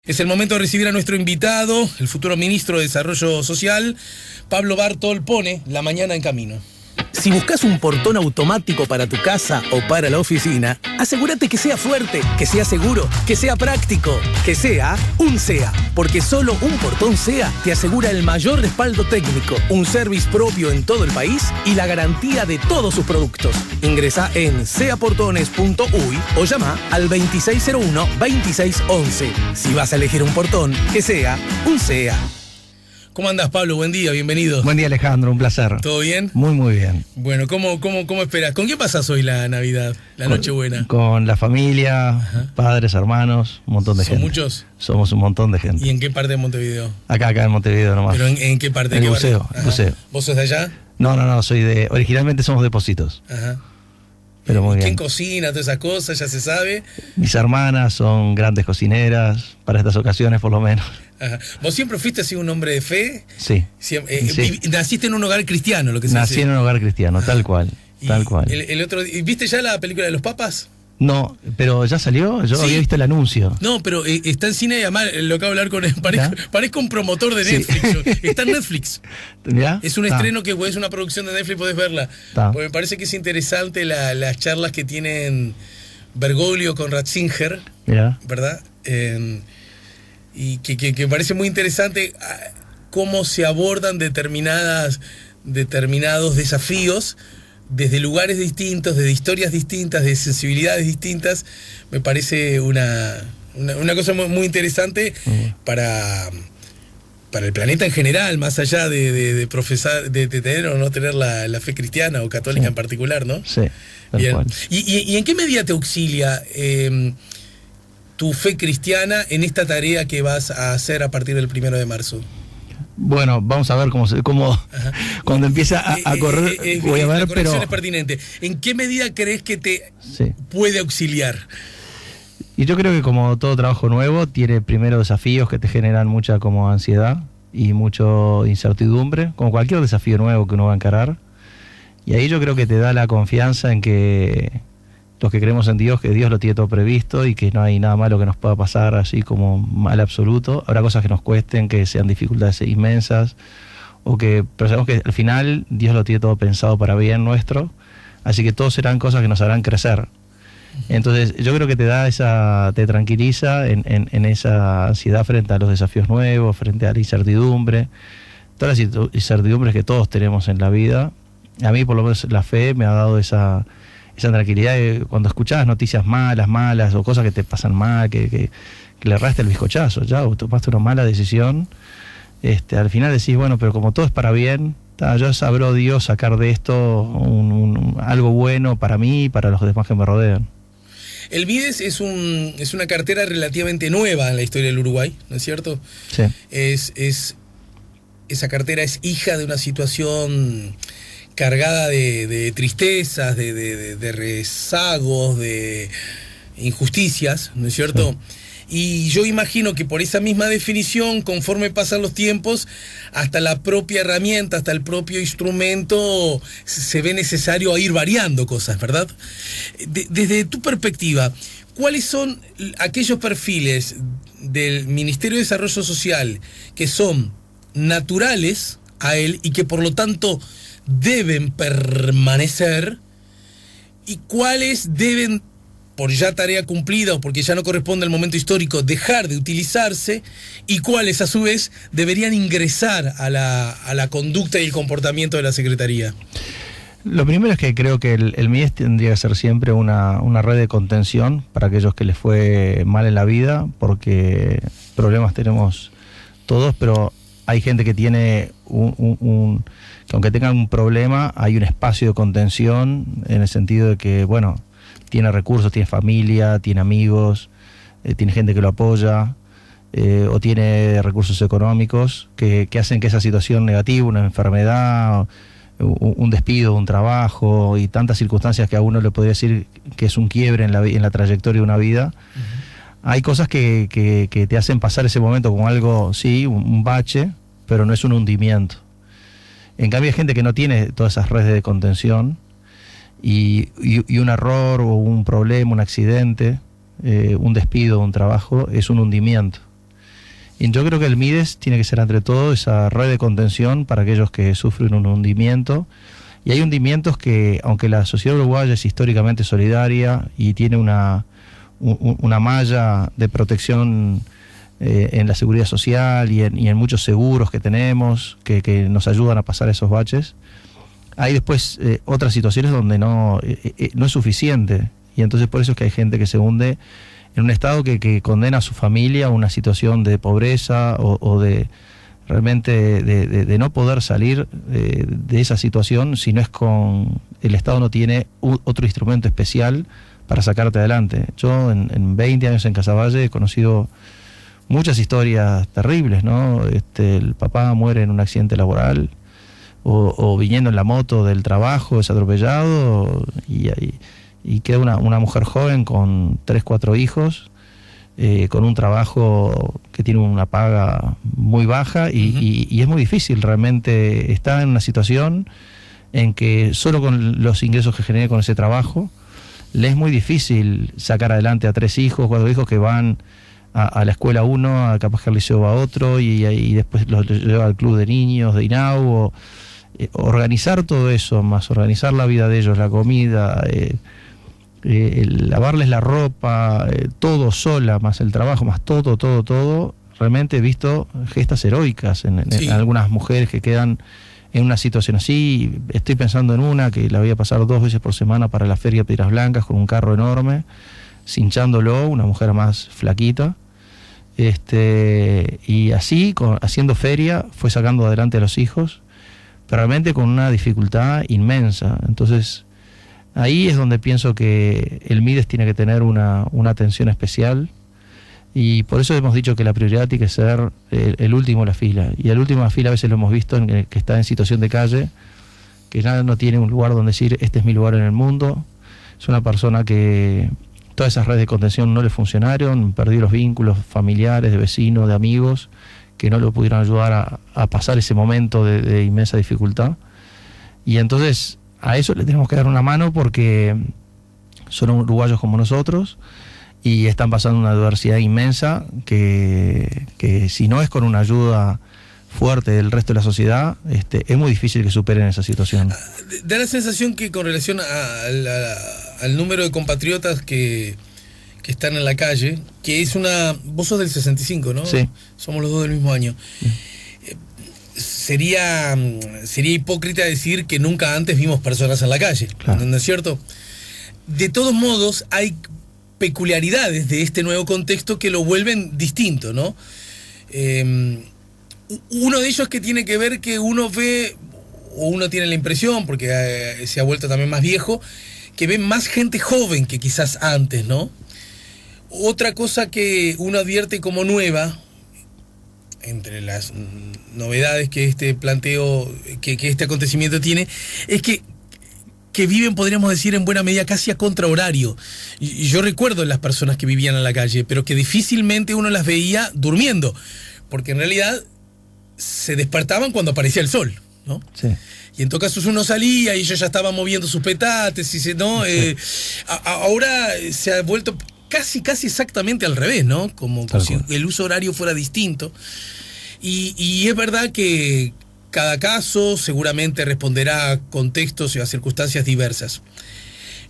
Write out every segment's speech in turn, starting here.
Es el momento de recibir a nuestro invitado, el futuro ministro de Desarrollo Social, Pablo Bartol. Pone la mañana en camino. Si buscas un portón automático para tu casa o para la oficina, asegúrate que sea fuerte, que sea seguro, que sea práctico, que sea un SEA. Porque solo un portón SEA te asegura el mayor respaldo técnico, un service propio en todo el país y la garantía de todos sus productos. Ingresa en seaportones.uy o llama al 2601-2611. Si vas a elegir un portón, que sea un SEA. ¿Cómo andás, Pablo? Buen día, bienvenido. Buen día, Alejandro, un placer. ¿Todo bien? Muy, muy bien. Bueno, ¿cómo esperás? ¿Con qué pasás hoy la Navidad, la Nochebuena? Con la familia, padres, hermanos, un montón de gente. ¿Son muchos? Somos un montón de gente. ¿Y en qué parte de Montevideo? Acá en Montevideo nomás. ¿Pero en qué parte? En el buceo, buceo. ¿Vos sos de allá? No, originalmente somos de Pocitos. Ajá. Pero muy bien. ¿Quién cocina, todas esas cosas? ¿Ya se sabe? Mis hermanas son grandes cocineras, para estas ocasiones por lo menos. Ajá. ¿Vos siempre fuiste así un hombre de fe? Sí. Sí. Sí. Naciste en un hogar cristiano, lo que se Nací dice. en un hogar cristiano, tal cual. Tal cual. ¿Viste ya la película de los papas? No, pero ya salió, yo Sí. había visto el anuncio. No, pero está en cine y además lo acabo de hablar con él. Parezco un promotor de Netflix. Sí. Está en Netflix. ¿Ya? Es un estreno que es una producción de Netflix, podés verla. Porque me parece que es interesante las charlas que tienen Bergoglio con Ratzinger, Mirá. ¿verdad? Y que me parece muy interesante cómo se abordan determinados desafíos desde lugares distintos, desde historias distintas, de sensibilidades distintas. Me parece una cosa muy, muy interesante para el planeta en general, más allá de profesar, de tener o no tener la fe cristiana o católica en particular, ¿no? Sí, tal Bien. cual. ¿Y en qué medida te auxilia tu fe cristiana en esta tarea que vas a hacer a partir del 1 de marzo? Bueno, vamos a ver cómo cuando empieza a correr, voy a ver, la corrección pero es pertinente. ¿En qué medida crees que te sí. puede auxiliar? Y yo creo que como todo trabajo nuevo, tiene primero desafíos que te generan mucha como ansiedad y mucho incertidumbre, como cualquier desafío nuevo que uno va a encarar. Y ahí yo creo que te da la confianza en que los que creemos en Dios, que Dios lo tiene todo previsto y que no hay nada malo que nos pueda pasar así como mal absoluto. Habrá cosas que nos cuesten, que sean dificultades inmensas, pero sabemos que al final Dios lo tiene todo pensado para bien nuestro, así que todos serán cosas que nos harán crecer. Entonces yo creo que te tranquiliza en esa ansiedad frente a los desafíos nuevos, frente a la incertidumbre, todas las incertidumbres que todos tenemos en la vida. A mí por lo menos la fe me ha dado esa tranquilidad de cuando escuchás noticias malas o cosas que te pasan mal, que le erraste el bizcochazo, ya, o tomaste una mala decisión, al final decís, bueno, pero como todo es para bien, yo sabré Dios sacar de esto algo bueno para mí y para los demás que me rodean. El Mides es una cartera relativamente nueva en la historia del Uruguay, ¿no es cierto? Sí. Esa cartera es hija de una situación cargada de tristezas, de rezagos, de injusticias, ¿no es cierto? Sí. Y yo imagino que por esa misma definición, conforme pasan los tiempos, hasta la propia herramienta, hasta el propio instrumento, se ve necesario ir variando cosas, ¿verdad? Desde tu perspectiva, ¿cuáles son aquellos perfiles del Ministerio de Desarrollo Social que son naturales a él y que por lo tanto deben permanecer, y cuáles deben, por ya tarea cumplida o porque ya no corresponde al momento histórico, dejar de utilizarse, y cuáles a su vez deberían ingresar a la conducta y el comportamiento de la Secretaría? Lo primero es que creo que el MIDES tendría que ser siempre una red de contención para aquellos que les fue mal en la vida, porque problemas tenemos todos, pero hay gente que tiene que aunque tengan un problema, hay un espacio de contención en el sentido de que, bueno, tiene recursos, tiene familia, tiene amigos, tiene gente que lo apoya, o tiene recursos económicos que hacen que esa situación negativa, una enfermedad, un despido, un trabajo y tantas circunstancias que a uno le podría decir que es un quiebre en la trayectoria de una vida, hay cosas que te hacen pasar ese momento como algo, sí, un bache, pero no es un hundimiento. En cambio hay gente que no tiene todas esas redes de contención y un error o un problema, un accidente, un despido, un trabajo, es un hundimiento. Y yo creo que el MIDES tiene que ser entre todo esa red de contención para aquellos que sufren un hundimiento. Y hay hundimientos que, aunque la sociedad uruguaya es históricamente solidaria y tiene una malla de protección en la seguridad social y en muchos seguros que tenemos que nos ayudan a pasar esos baches, hay después otras situaciones donde no es suficiente. Y entonces por eso es que hay gente que se hunde en un estado que condena a su familia a una situación de pobreza o de realmente de no poder salir de esa situación si no es con... El Estado no tiene otro instrumento especial para sacarte adelante. Yo en 20 años en Casaballe he conocido muchas historias terribles, ¿no? El papá muere en un accidente laboral o viniendo en la moto del trabajo, es atropellado y queda una mujer joven con 3, 4 hijos, con un trabajo que tiene una paga muy baja y es muy difícil realmente. Está en una situación en que solo con los ingresos que genere con ese trabajo le es muy difícil sacar adelante a 3 hijos, 4 hijos que van a la escuela uno, capaz que al liceo va otro y después los lleva al club de niños de INAU. Organizar todo eso, más organizar la vida de ellos, la comida, lavarles la ropa, todo sola, más el trabajo, más todo, realmente he visto gestas heroicas en algunas mujeres que quedan en una situación así. Estoy pensando en una que la voy a pasar 2 veces por semana para la feria de Piedras Blancas con un carro enorme, cinchándolo, una mujer más flaquita, y así, haciendo feria, fue sacando adelante a los hijos, pero realmente con una dificultad inmensa. Entonces ahí es donde pienso que el MIDES tiene que tener una atención especial, y por eso hemos dicho que la prioridad tiene que ser el último en la fila. Y el último en la fila a veces lo hemos visto que está en situación de calle, que ya no tiene un lugar donde decir este es mi lugar en el mundo. Es una persona que todas esas redes de contención no le funcionaron, perdió los vínculos familiares, de vecinos, de amigos, que no lo pudieron ayudar a pasar ese momento de inmensa dificultad. Y entonces a eso le tenemos que dar una mano, porque son uruguayos como nosotros y están pasando una adversidad inmensa que si no es con una ayuda fuerte del resto de la sociedad, es muy difícil que superen esa situación. Da la sensación que con relación al número de compatriotas que están en la calle, que es vos sos del 65, ¿no? Sí. Somos los dos del mismo año. Sí. Sería hipócrita decir que nunca antes vimos personas en la calle, claro. ¿No es cierto? De todos modos, hay peculiaridades de este nuevo contexto que lo vuelven distinto, ¿no? Uno de ellos que tiene que ver que uno ve, o uno tiene la impresión, porque se ha vuelto también más viejo, que ve más gente joven que quizás antes, ¿no? Otra cosa que uno advierte como nueva, entre las novedades que este planteo, que este acontecimiento tiene, es que viven, podríamos decir, en buena medida casi a contrahorario. Y yo recuerdo las personas que vivían en la calle, pero que difícilmente uno las veía durmiendo, porque en realidad se despertaban cuando aparecía el sol, ¿no? Sí. Y en todo caso uno salía y ellos ya estaban moviendo sus petates, ¿no? Sí. Ahora se ha vuelto casi exactamente al revés, ¿no? Como si el uso horario fuera distinto. Y es verdad que cada caso seguramente responderá a contextos y a circunstancias diversas.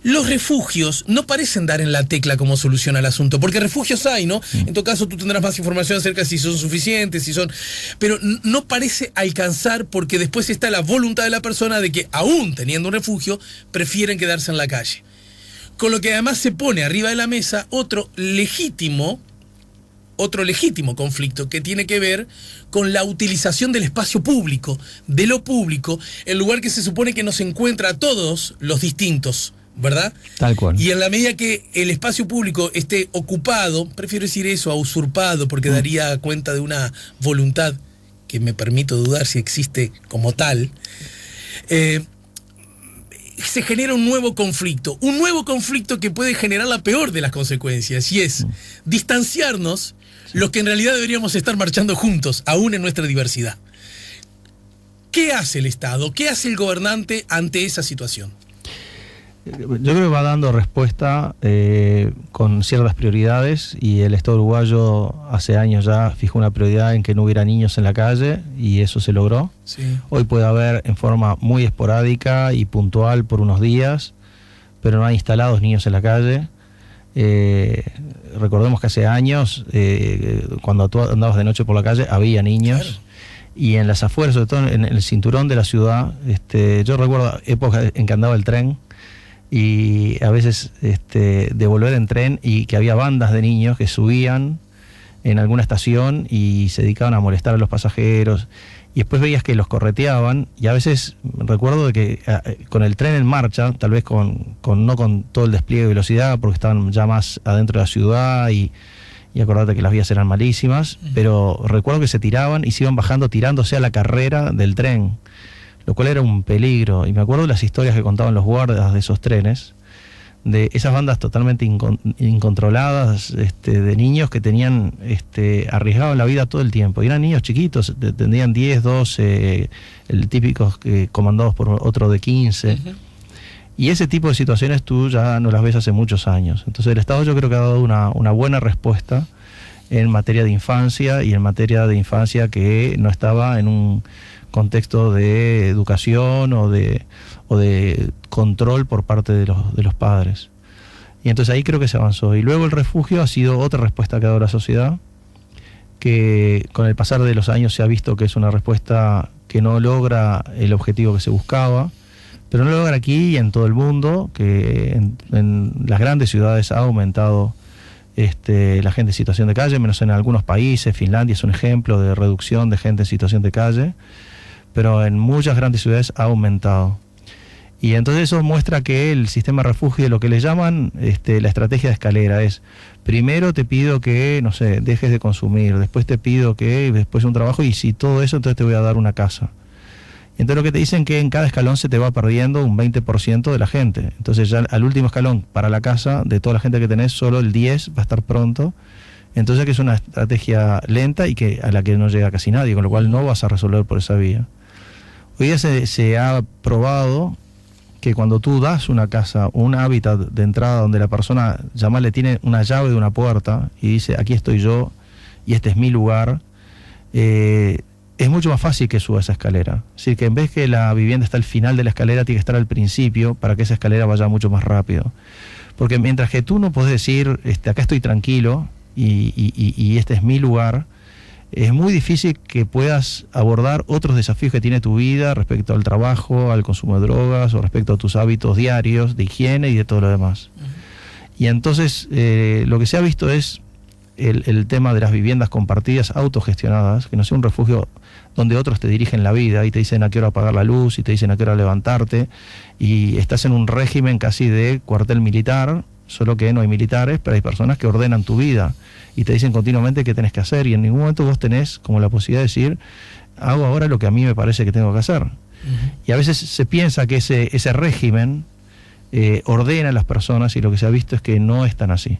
Los refugios no parecen dar en la tecla cómo soluciona el asunto, porque refugios hay, ¿no? En todo caso tú tendrás más información acerca de si son suficientes, pero no parece alcanzar, porque después está la voluntad de la persona de que, aún teniendo un refugio, prefieren quedarse en la calle. Con lo que además se pone arriba de la mesa otro legítimo conflicto que tiene que ver con la utilización del espacio público, de lo público, el lugar que se supone que nos encuentra a todos los distintos, ¿verdad? Tal cual. Y en la medida que el espacio público esté ocupado, prefiero decir eso a usurpado, porque daría cuenta de una voluntad que me permito dudar si existe como tal, se genera un nuevo conflicto que puede generar la peor de las consecuencias, y es distanciarnos los que en realidad deberíamos estar marchando juntos, aún en nuestra diversidad. ¿Qué hace el Estado? ¿Qué hace el gobernante ante esa situación? Yo creo que va dando respuesta con ciertas prioridades, y el Estado uruguayo hace años ya fijó una prioridad en que no hubiera niños en la calle, y eso se logró. Sí. Hoy puede haber en forma muy esporádica y puntual por unos días, pero no hay instalados niños en la calle. Recordemos que hace años, cuando tú andabas de noche por la calle, había niños. Claro. Y en las afueras, sobre todo en el cinturón de la ciudad, yo recuerdo épocas en que andaba el tren, y a veces de volver en tren, y que había bandas de niños que subían en alguna estación y se dedicaban a molestar a los pasajeros, y después veías que los correteaban, y a veces recuerdo de que con el tren en marcha, tal vez no con todo el despliegue de velocidad, porque estaban ya más adentro de la ciudad, y acordate que las vías eran malísimas, pero recuerdo que se tiraban y se iban bajando tirándose a la carrera del tren, lo cual era un peligro. Y me acuerdo de las historias que contaban los guardas de esos trenes, de esas bandas totalmente incontroladas, de niños que tenían, arriesgaban la vida todo el tiempo. Y eran niños chiquitos, tendrían 10, 12, el típico comandados por otro de 15. Uh-huh. Y ese tipo de situaciones tú ya no las ves hace muchos años. Entonces el Estado, yo creo que ha dado una buena respuesta en materia de infancia, y en materia de infancia que no estaba en un contexto de educación o de control por parte de los padres. Y entonces ahí creo que se avanzó. Y luego el refugio ha sido otra respuesta que ha dado la sociedad, que con el pasar de los años se ha visto que es una respuesta que no logra el objetivo que se buscaba, pero no lo logra aquí y en todo el mundo, que en las grandes ciudades ha aumentado la gente en situación de calle, menos en algunos países. Finlandia es un ejemplo de reducción de gente en situación de calle, pero en muchas grandes ciudades ha aumentado. Y entonces eso muestra que el sistema de refugio, lo que le llaman la estrategia de escalera, es: primero te pido que, no sé, dejes de consumir, después te pido que, después un trabajo, y si todo eso, entonces te voy a dar una casa. Entonces lo que te dicen que en cada escalón se te va perdiendo un 20% de la gente. Entonces ya al último escalón, para la casa, de toda la gente que tenés, solo el 10 va a estar pronto. Entonces que es una estrategia lenta y que a la que no llega casi nadie, con lo cual no vas a resolver por esa vía. Hoy día se ha probado que cuando tú das una casa, un hábitat de entrada donde la persona, llamarle, tiene una llave de una puerta y dice: aquí estoy yo y este es mi lugar, es mucho más fácil que suba esa escalera. Es decir, que en vez que la vivienda está al final de la escalera, tiene que estar al principio para que esa escalera vaya mucho más rápido. Porque mientras que tú no podés decir, acá estoy tranquilo y este es mi lugar, es muy difícil que puedas abordar otros desafíos que tiene tu vida respecto al trabajo, al consumo de drogas, o respecto a tus hábitos diarios de higiene y de todo lo demás. Uh-huh. Y entonces lo que se ha visto es el tema de las viviendas compartidas, autogestionadas, que no sea un refugio donde otros te dirigen la vida y te dicen a qué hora apagar la luz y te dicen a qué hora levantarte, y estás en un régimen casi de cuartel militar, solo que no hay militares, pero hay personas que ordenan tu vida y te dicen continuamente qué tenés que hacer, y en ningún momento vos tenés como la posibilidad de decir: hago ahora lo que a mí me parece que tengo que hacer. Uh-huh. Y a veces se piensa que ese régimen ordena a las personas, y lo que se ha visto es que no es tan así.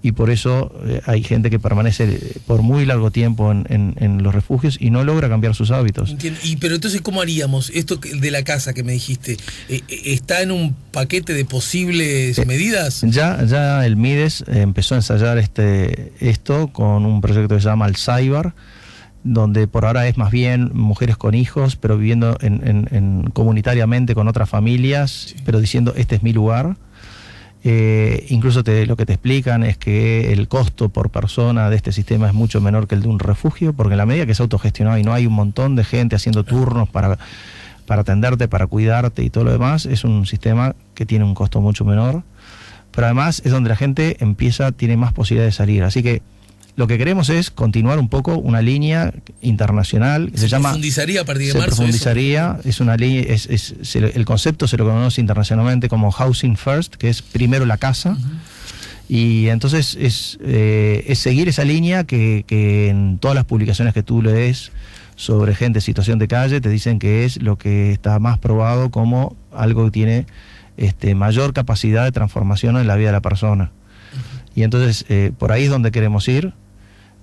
Y por eso hay gente que permanece por muy largo tiempo en los refugios y no logra cambiar sus hábitos. Entiendo. Pero entonces, ¿cómo haríamos? Esto de la casa que me dijiste, ¿está en un paquete de posibles medidas? Ya el MIDES empezó a ensayar esto con un proyecto que se llama Alzheimer, donde por ahora es más bien mujeres con hijos, pero viviendo comunitariamente con otras familias, sí, pero diciendo: este es mi lugar. Incluso lo que te explican es que el costo por persona de este sistema es mucho menor que el de un refugio, porque en la medida que es autogestionado y no hay un montón de gente haciendo turnos para atenderte, para cuidarte y todo lo demás, es un sistema que tiene un costo mucho menor, pero además es donde la gente tiene más posibilidad de salir. Así que lo que queremos es continuar un poco una línea internacional que se llama... profundizaría a partir de marzo. Profundizaría, es una línea, el concepto se lo conoce internacionalmente como Housing First, que es primero la casa. Uh-huh. Y entonces es seguir esa línea que en todas las publicaciones que tú lees sobre gente en situación de calle te dicen que es lo que está más probado como algo que tiene mayor capacidad de transformación en la vida de la persona. Uh-huh. Y entonces por ahí es donde queremos ir.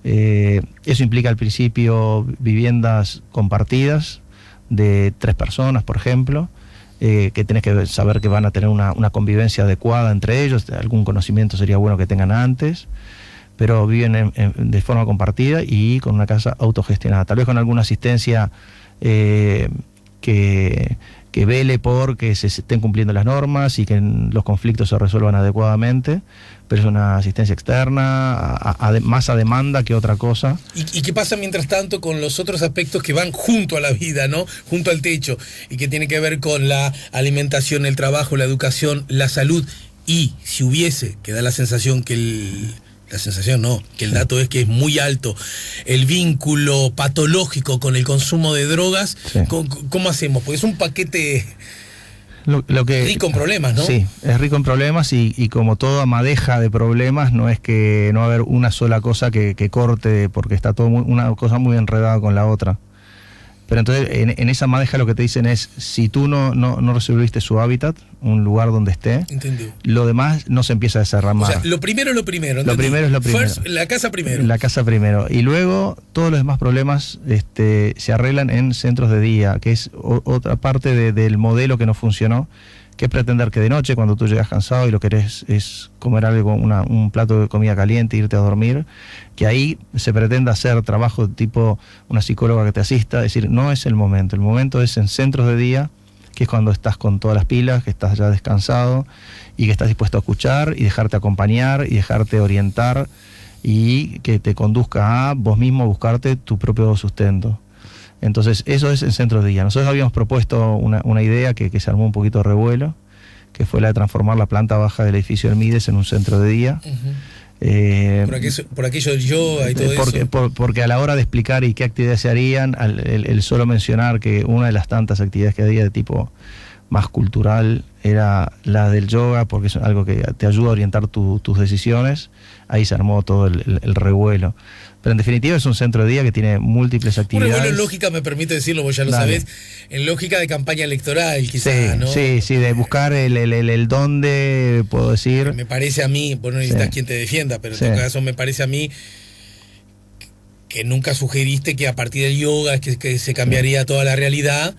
Eso implica al principio viviendas compartidas de 3 personas, por ejemplo, que tenés que saber que van a tener una convivencia adecuada entre ellos, algún conocimiento sería bueno que tengan antes, pero viven de forma compartida y con una casa autogestionada, tal vez con alguna asistencia que vele por que se estén cumpliendo las normas y que los conflictos se resuelvan adecuadamente, pero es una asistencia externa, más a demanda que otra cosa. ¿Y qué pasa mientras tanto con los otros aspectos que van junto a la vida, ¿no? Junto al techo, y que tiene que ver con la alimentación, el trabajo, la educación, la salud? Y si hubiese, que da la sensación que el dato es que es muy alto, el vínculo patológico con el consumo de drogas, sí. ¿Cómo hacemos? Porque es un paquete rico en problemas, ¿no? Sí, es rico en problemas y como toda madeja de problemas, no es que no va a haber una sola cosa que corte, porque está todo una cosa muy enredada con la otra. Pero entonces en esa madeja lo que te dicen es, si tú no resolviste su hábitat, un lugar donde esté, Entendió. Lo demás no se empieza a desarramar. O sea, lo primero es lo primero. ¿Entendí? Lo primero es lo primero. First, la casa primero. La casa primero. Y luego todos los demás problemas se arreglan en centros de día, que es otra parte del modelo que no funcionó, que es pretender que de noche, cuando tú llegas cansado y lo querés es comer algo, un plato de comida caliente, irte a dormir, que ahí se pretende hacer trabajo tipo una psicóloga que te asista, es decir, no es el momento es en centros de día, que es cuando estás con todas las pilas, que estás ya descansado y que estás dispuesto a escuchar y dejarte acompañar y dejarte orientar y que te conduzca a vos mismo buscarte tu propio sustento. Entonces eso es en centros de día. Nosotros habíamos propuesto una idea que se armó un poquito de revuelo, que fue la de transformar la planta baja del edificio del Mides en un centro de día. Uh-huh. Por aquello del yoga y todo eso. Porque a la hora de explicar y qué actividades se harían, el solo mencionar que una de las tantas actividades que había de tipo más cultural era la del yoga, porque es algo que te ayuda a orientar tus decisiones, ahí se armó todo el revuelo. Pero en definitiva es un centro de día que tiene múltiples actividades. Un revuelo en lógica, me permite decirlo, vos ya lo sabés, en lógica de campaña electoral, quizás, sí, ¿no? Sí, de buscar el dónde, puedo decir. Me parece a mí, vos no necesitas quien te defienda, pero en todo caso me parece a mí que nunca sugeriste que a partir del yoga que se cambiaría toda la realidad,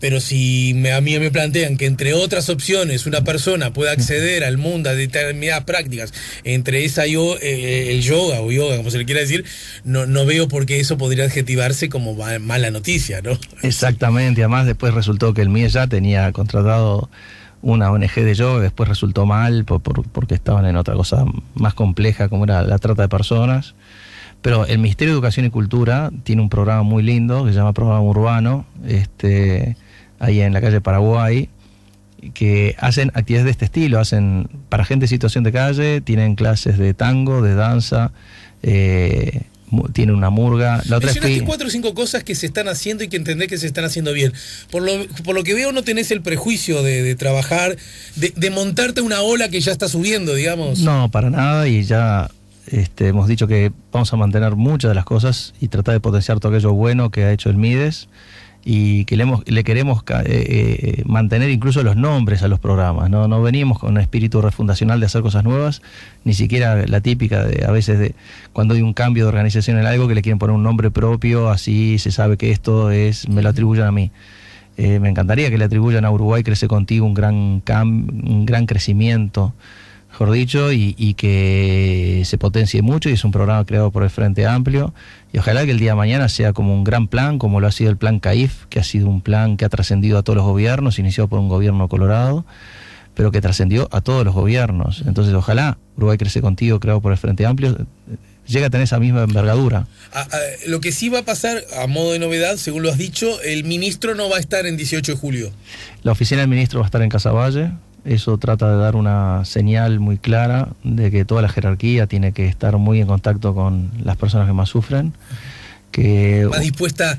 pero si a mí me plantean que entre otras opciones una persona pueda acceder al mundo a determinadas prácticas, entre esa el yoga o yoga, como se le quiera decir, no veo por qué eso podría adjetivarse como mala noticia, ¿no? Exactamente, además después resultó que el MIE ya tenía contratado una ONG de yoga, después resultó mal porque estaban en otra cosa más compleja como era la trata de personas. Pero el Ministerio de Educación y Cultura tiene un programa muy lindo que se llama Programa Urbano, ahí en la calle Paraguay, que hacen actividades de este estilo, hacen para gente en situación de calle, tienen clases de tango, de danza, tienen una murga. Mencionaste 4 o 5 cosas que se están haciendo y que entendés que se están haciendo bien. Por lo que veo no tenés el prejuicio de trabajar, de montarte una ola que ya está subiendo, digamos. No, para nada, y ya... hemos dicho que vamos a mantener muchas de las cosas y tratar de potenciar todo aquello bueno que ha hecho el Mides y que le queremos mantener incluso los nombres a los programas. No venimos con un espíritu refundacional de hacer cosas nuevas, ni siquiera la típica de a veces cuando hay un cambio de organización en algo que le quieren poner un nombre propio, así se sabe que esto me lo atribuyen a mí. Me encantaría que le atribuyan a Uruguay Crece Contigo un gran crecimiento, mejor dicho, y que se potencie mucho, y es un programa creado por el Frente Amplio, y ojalá que el día de mañana sea como un gran plan, como lo ha sido el plan CAIF, que ha sido un plan que ha trascendido a todos los gobiernos, iniciado por un gobierno colorado, pero que trascendió a todos los gobiernos. Entonces ojalá Uruguay Crece Contigo, creado por el Frente Amplio, llegue a tener esa misma envergadura. Lo que sí va a pasar, a modo de novedad, según lo has dicho, el ministro no va a estar en 18 de julio. La oficina del ministro va a estar en Casaballe. Eso trata de dar una señal muy clara de que toda la jerarquía tiene que estar muy en contacto con las personas que más sufren. Más dispuesta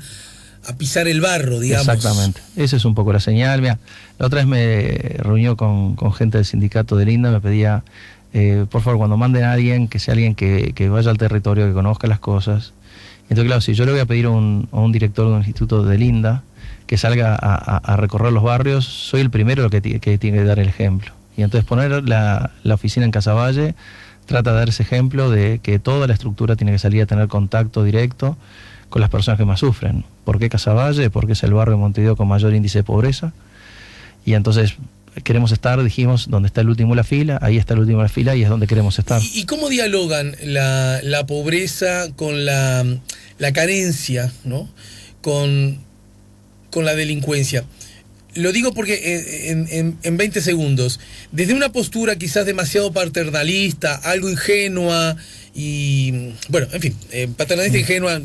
a pisar el barro, digamos. Exactamente. Esa es un poco la señal. Mira, la otra vez me reuní con gente del sindicato de Linda, me pedía, por favor, cuando manden a alguien, que sea alguien que vaya al territorio, que conozca las cosas. Entonces, claro, si yo le voy a pedir a un director de un instituto de Linda que salga a recorrer los barrios, soy el primero que tiene que dar el ejemplo. Y entonces poner la oficina en Casaballe trata de dar ese ejemplo de que toda la estructura tiene que salir a tener contacto directo con las personas que más sufren. ¿Por qué Casaballe? Porque es el barrio de Montevideo con mayor índice de pobreza Y entonces queremos estar, dijimos, donde está el último de la fila, ahí está el último de la fila y es donde queremos estar. ¿Y cómo dialogan la pobreza con la carencia, ¿no? Con la delincuencia? Lo digo porque en 20 segundos, desde una postura quizás demasiado paternalista, algo ingenua y, bueno, en fin, paternalista ingenua,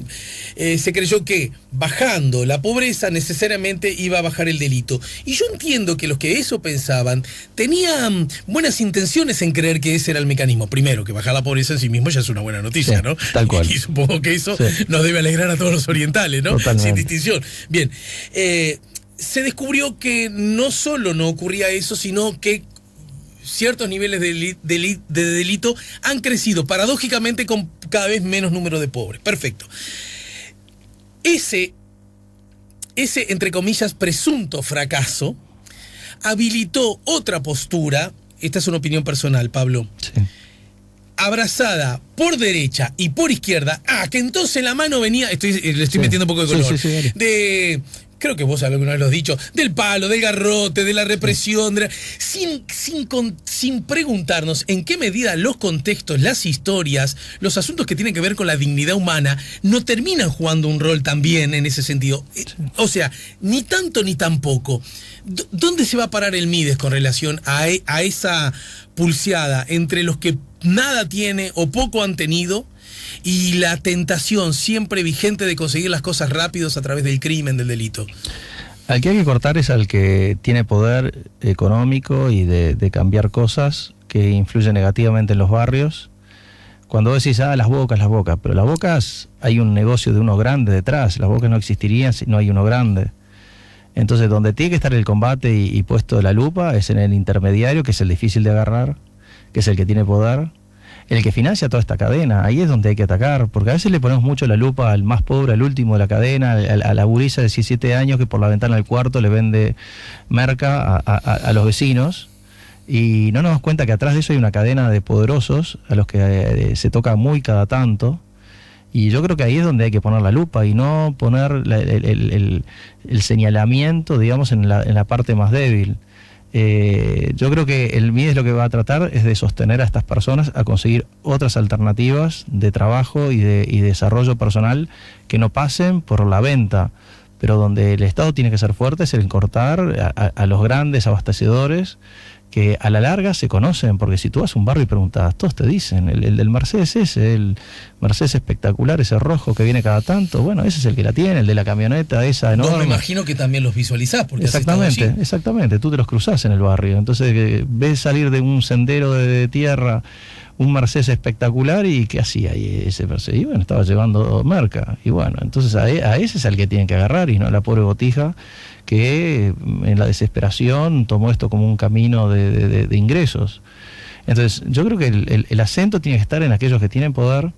se creyó que bajando la pobreza necesariamente iba a bajar el delito. Y yo entiendo que los que eso pensaban tenían buenas intenciones en creer que ese era el mecanismo. Primero, que bajar la pobreza en sí mismo ya es una buena noticia, sí, ¿no? Tal cual. Y supongo que eso sí. nos debe alegrar a todos los orientales, ¿no? Totalmente. Sin distinción. Bien, se descubrió que no solo no ocurría eso, sino que ciertos niveles de delito han crecido paradójicamente con cada vez menos número de pobres. Perfecto. Ese, entre comillas, presunto fracaso habilitó otra postura, esta es una opinión personal, Pablo, Sí. abrazada por derecha y por izquierda, que entonces la mano venía, le estoy Sí. metiendo un poco de color, Sí, dale. de, creo que vos alguna vez lo has dicho, del palo, del garrote, de la represión, sin preguntarnos en qué medida los contextos, las historias, los asuntos que tienen que ver con la dignidad humana no terminan jugando un rol también en ese sentido. O sea, ni tanto ni tampoco. ¿Dónde se va a parar el Mides con relación a esa pulseada entre los que nada tiene o poco han tenido y la tentación siempre vigente de conseguir las cosas rápidos a través del crimen, del delito? Al que hay que cortar es al que tiene poder económico y de cambiar cosas que influyen negativamente en los barrios. Cuando vos decís, las bocas, pero las bocas hay un negocio de uno grande detrás, las bocas no existirían si no hay uno grande. Entonces, donde tiene que estar el combate y puesto la lupa es en el intermediario, que es el difícil de agarrar, que es el que tiene poder, el que financia toda esta cadena. Ahí es donde hay que atacar, porque a veces le ponemos mucho la lupa al más pobre, al último de la cadena, a la gurisa de 17 años que por la ventana del cuarto le vende merca a los vecinos, y no nos damos cuenta que atrás de eso hay una cadena de poderosos a los que se toca muy cada tanto. Y yo creo que ahí es donde hay que poner la lupa y no poner el señalamiento, digamos, en la parte más débil. Yo creo que el Mides lo que va a tratar es de sostener a estas personas a conseguir otras alternativas de trabajo y de desarrollo personal que no pasen por la venta, pero donde el Estado tiene que ser fuerte es el cortar a los grandes abastecedores que a la larga se conocen, porque si tú vas a un barrio y preguntas, todos te dicen, el del Mercedes ese, el Mercedes espectacular, ese rojo que viene cada tanto, bueno, ese es el que la tiene, el de la camioneta esa enorme. Vos me imagino que también los visualizás, porque exactamente, tú te los cruzás en el barrio, entonces ves salir de un sendero de tierra un Mercedes espectacular y ¿qué hacía ahí ese Mercedes? Y bueno, estaba llevando merca, y bueno, entonces a ese es al que tienen que agarrar y no a la pobre botija que en la desesperación tomó esto como un camino de ingresos. Entonces yo creo que el acento tiene que estar en aquellos que tienen poder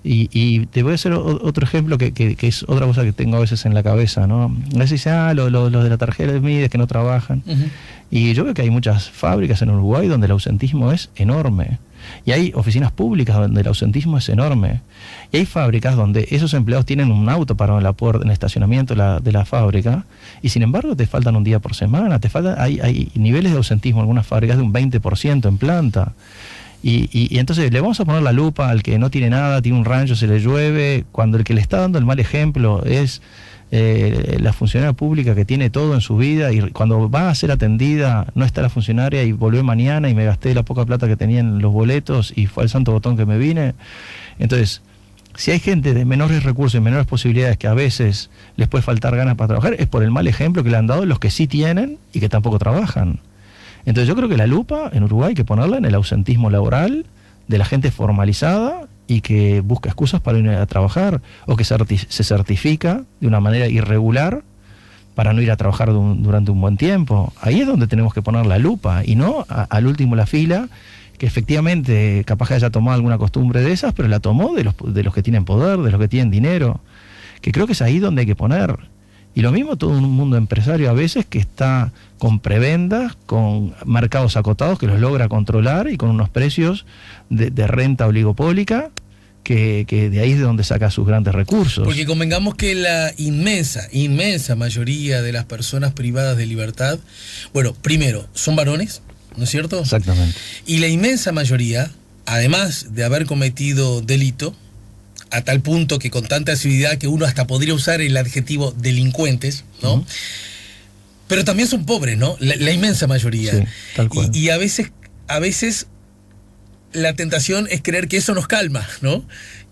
y te voy a hacer otro ejemplo que es otra cosa que tengo a veces en la cabeza, ¿no? A veces dicen, los de la tarjeta de Mides que no trabajan. Uh-huh. Y yo creo que hay muchas fábricas en Uruguay donde el ausentismo es enorme. Y hay oficinas públicas donde el ausentismo es enorme. Y hay fábricas donde esos empleados tienen un auto parado en la puerta, en el estacionamiento de la fábrica, y sin embargo te faltan un día por semana. Hay niveles de ausentismo en algunas fábricas de un 20% en planta. Y entonces le vamos a poner la lupa al que no tiene nada, tiene un rancho, se le llueve, cuando el que le está dando el mal ejemplo es la funcionaria pública que tiene todo en su vida, y cuando va a ser atendida no está la funcionaria y volvió mañana y me gasté la poca plata que tenía en los boletos y fue al santo botón que me vine. Entonces, si hay gente de menores recursos y menores posibilidades que a veces les puede faltar ganas para trabajar, es por el mal ejemplo que le han dado los que sí tienen y que tampoco trabajan. Entonces yo creo que la lupa en Uruguay hay que ponerla en el ausentismo laboral de la gente formalizada y que busca excusas para ir a trabajar, o que se certifica de una manera irregular para no ir a trabajar durante un buen tiempo. Ahí es donde tenemos que poner la lupa, y no al último la fila, que efectivamente capaz que haya tomado alguna costumbre de esas, pero la tomó de los que tienen poder, de los que tienen dinero, que creo que es ahí donde hay que poner. Y lo mismo todo un mundo empresario a veces que está con prebendas, con mercados acotados que los logra controlar y con unos precios de renta oligopólica que de ahí es de donde saca sus grandes recursos. Porque convengamos que la inmensa mayoría de las personas privadas de libertad, bueno, primero, son varones, ¿no es cierto? Exactamente. Y la inmensa mayoría, además de haber cometido delito, a tal punto que con tanta asiduidad que uno hasta podría usar el adjetivo delincuentes, ¿no? Uh-huh. Pero también son pobres, ¿no? La inmensa mayoría. Sí, tal cual. Y a veces la tentación es creer que eso nos calma, ¿no?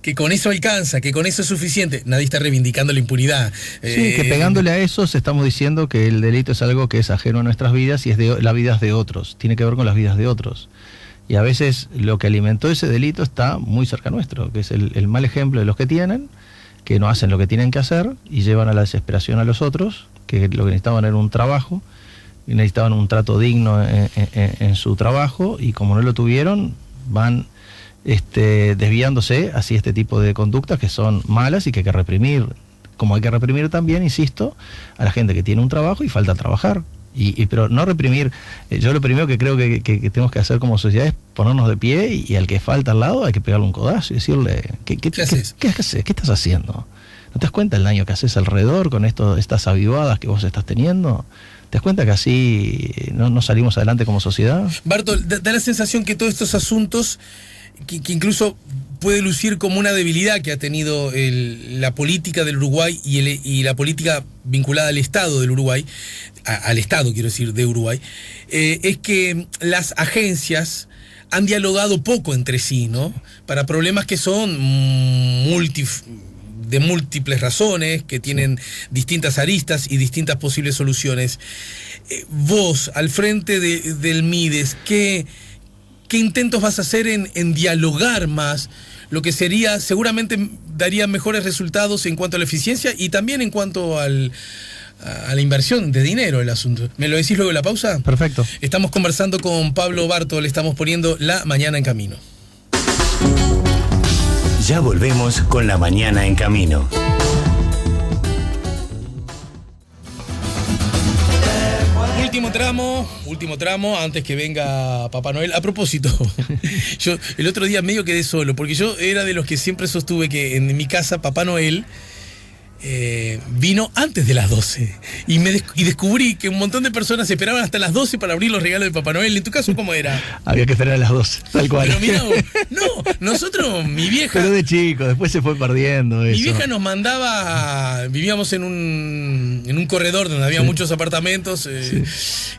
Que con eso alcanza, que con eso es suficiente. Nadie está reivindicando la impunidad. Sí, que pegándole a eso estamos diciendo que el delito es algo que es ajeno a nuestras vidas y es de las vidas de otros. Tiene que ver con las vidas de otros. Y a veces lo que alimentó ese delito está muy cerca nuestro, que es el mal ejemplo de los que tienen, que no hacen lo que tienen que hacer y llevan a la desesperación a los otros, que lo que necesitaban era un trabajo, y necesitaban un trato digno en su trabajo, y como no lo tuvieron, van desviándose hacia este tipo de conductas que son malas y que hay que reprimir, como hay que reprimir también, insisto, a la gente que tiene un trabajo y falta trabajar. Pero no reprimir. Yo lo primero que creo que tenemos que hacer como sociedad es ponernos de pie y al que falta al lado hay que pegarle un codazo y decirle, ¿qué haces? ¿Qué estás haciendo? ¿No te das cuenta el daño que haces alrededor con estas avivadas que vos estás teniendo? ¿Te das cuenta que así no salimos adelante como sociedad? Bartol, da la sensación que todos estos asuntos, que incluso puede lucir como una debilidad que ha tenido la política del Uruguay y la política vinculada al Estado del Uruguay, al Estado quiero decir, de Uruguay, es que las agencias han dialogado poco entre sí, ¿no? Para problemas que son de múltiples razones, que tienen distintas aristas y distintas posibles soluciones. Vos, al frente del Mides, ¿qué intentos vas a hacer en dialogar más? Lo que seguramente daría mejores resultados en cuanto a la eficiencia y también en cuanto a la inversión de dinero el asunto. ¿Me lo decís luego de la pausa? Perfecto. Estamos conversando con Pablo Bartol, le estamos poniendo La Mañana en Camino. Ya volvemos con La Mañana en Camino. Último tramo, antes que venga Papá Noel. A propósito, yo el otro día medio quedé solo, porque yo era de los que siempre sostuve que en mi casa Papá Noel vino antes de las 12 y descubrí que un montón de personas esperaban hasta las 12 para abrir los regalos de Papá Noel. ¿En tu caso cómo era? Había que esperar a las 12, tal cual. Pero mirá, nosotros, mi vieja... Pero de chico, después se fue perdiendo eso. Mi vieja nos mandaba, vivíamos en un corredor donde había muchos apartamentos,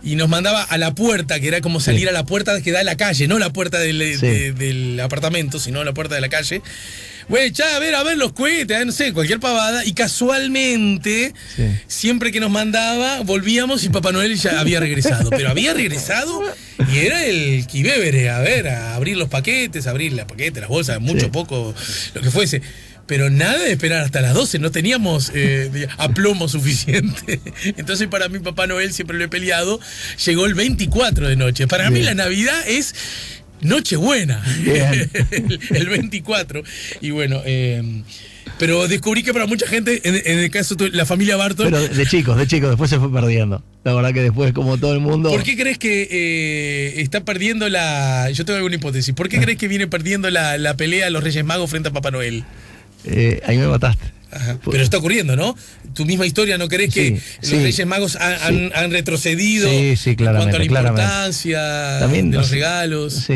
y nos mandaba a la puerta, que era como salir a la puerta que da a la calle, no la puerta del apartamento, sino la puerta de la calle. Güey, a ver los cohetes, no sé, cualquier pavada. Y casualmente, siempre que nos mandaba, volvíamos y Papá Noel ya había regresado. Pero había regresado y era el quibébere, a abrir los paquetes, las bolsas, mucho, poco, lo que fuese. Pero nada de esperar hasta las 12, no teníamos aplomo suficiente. Entonces para mí Papá Noel, siempre lo he peleado, llegó el 24 de noche. Para mí la Navidad es... Nochebuena, el 24. Y bueno, pero descubrí que para mucha gente, en el caso de la familia Bartol... Pero de chicos, después se fue perdiendo. La verdad que después, como todo el mundo... ¿Por qué crees que está perdiendo Yo tengo alguna hipótesis. ¿Por qué crees que viene perdiendo la pelea de los Reyes Magos frente a Papá Noel? Ahí me mataste. Ajá. Pero está ocurriendo, ¿no? Tu misma historia, ¿no crees que los Reyes Magos han retrocedido claramente, en cuanto a la importancia también, de los regalos?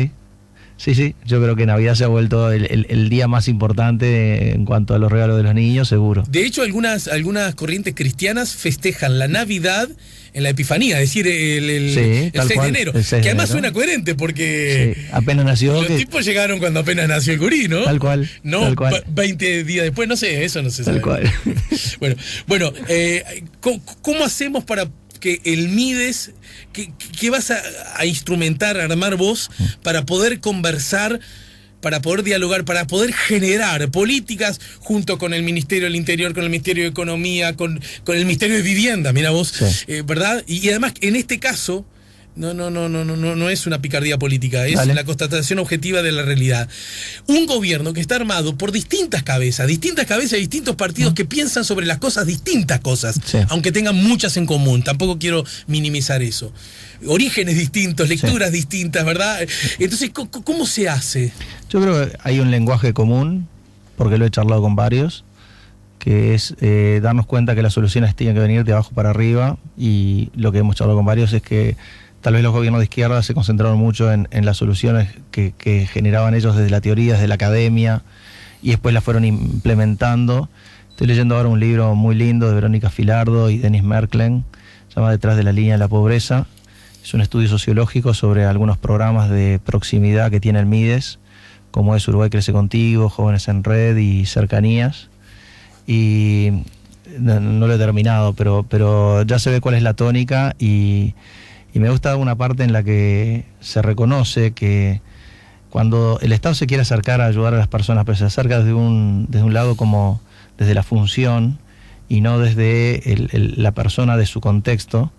Sí, yo creo que Navidad se ha vuelto el día más importante en cuanto a los regalos de los niños, seguro. De hecho, algunas corrientes cristianas festejan la Navidad en la Epifanía, es decir, el 6 de enero, que además suena coherente porque apenas nació. Los tipos llegaron cuando apenas nació el gurí, ¿no? Tal cual. No, tal cual. 20 días después, no sé, eso no se sabe. Tal cual. Bueno, ¿cómo hacemos para que el Mides, ¿qué vas a instrumentar, a armar vos para poder conversar, para poder dialogar, para poder generar políticas junto con el Ministerio del Interior, con el Ministerio de Economía, con el Ministerio de Vivienda, mira vos, ¿verdad? Y además, en este caso, no es una picardía política, es la constatación objetiva de la realidad. Un gobierno que está armado por distintas cabezas de distintos partidos que piensan sobre las cosas, distintas cosas, aunque tengan muchas en común, tampoco quiero minimizar eso. Orígenes distintos, lecturas distintas, ¿verdad? Entonces, ¿cómo se hace? Yo creo que hay un lenguaje común porque lo he charlado con varios, que es darnos cuenta que las soluciones tienen que venir de abajo para arriba, y lo que hemos charlado con varios es que tal vez los gobiernos de izquierda se concentraron mucho en las soluciones que generaban ellos desde la teoría, desde la academia, y después las fueron implementando. Estoy leyendo ahora un libro muy lindo de Verónica Filardo y Denis Merklen, se llama Detrás de la línea de la pobreza. Es un estudio sociológico sobre algunos programas de proximidad que tiene el Mides, como es Uruguay Crece Contigo, Jóvenes en Red y Cercanías. Y no lo he terminado, pero ya se ve cuál es la tónica, y me gusta una parte en la que se reconoce que cuando el Estado se quiere acercar a ayudar a las personas, pero se acerca desde un lado como desde la función y no desde la persona de su contexto,